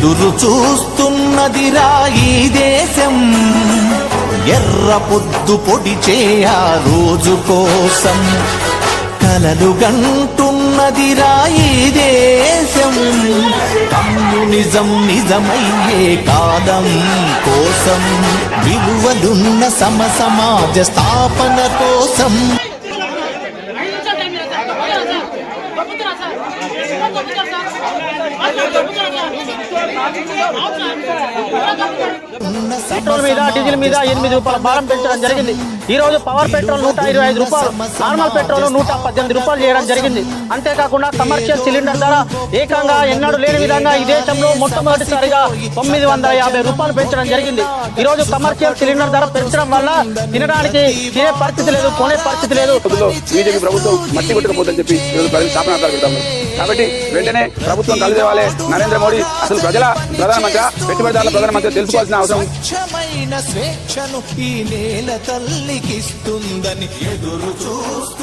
ఎదురు చూస్తున్నదిరా ఈ దేశం, ఎర్ర పొద్దు పొడిచే ఆ రోజు కోసం. కలలు గంటున్నదిరా ఈ దేశం, కమ్యూనిజం నిజమయ్యే కాలం కోసం. విలువలున్న సమాజ స్థాపన కోసం. పెట్రోల్ మీద డీజిల్ మీద 8 రూపాయల భారం పెంచడం జరిగింది. ఈ రోజు పవర్ పెట్రోల్ 125 రూపాయలు, నార్మల్ పెట్రోల్ 118 రూపాయలు చేయడం జరిగింది. అంతేకాకుండా కమర్షియల్ సిలిండర్ ధర ఏకంగా ఎన్నడూ లేని విధంగా ఈ దేశంలో మొట్టమొదటిసారిగా 950 రూపాయలు పెంచడం జరిగింది. ఈ రోజు కమర్షియల్ సిలిండర్ ధర పెంచడం వల్ల తినడానికి తినే పరిస్థితి లేదు, కొనే పరిస్థితి లేదు. బీజేపీ ప్రభుత్వం మట్టి కొట్టుకుపోతుందని చెప్పి కాబట్టి వెంటనే ప్రభుత్వం కలిదేవాలే. నరేంద్ర మోడీ అసలు ప్రధానమంత్రి పెట్టుబడిదారుల ప్రధానమంత్రి తెలుసుకోవాల్సిన అవసరం. స్వేచ్ఛను ఈ నేల తల్లికిస్తుందని ఎదురు చూస్తూ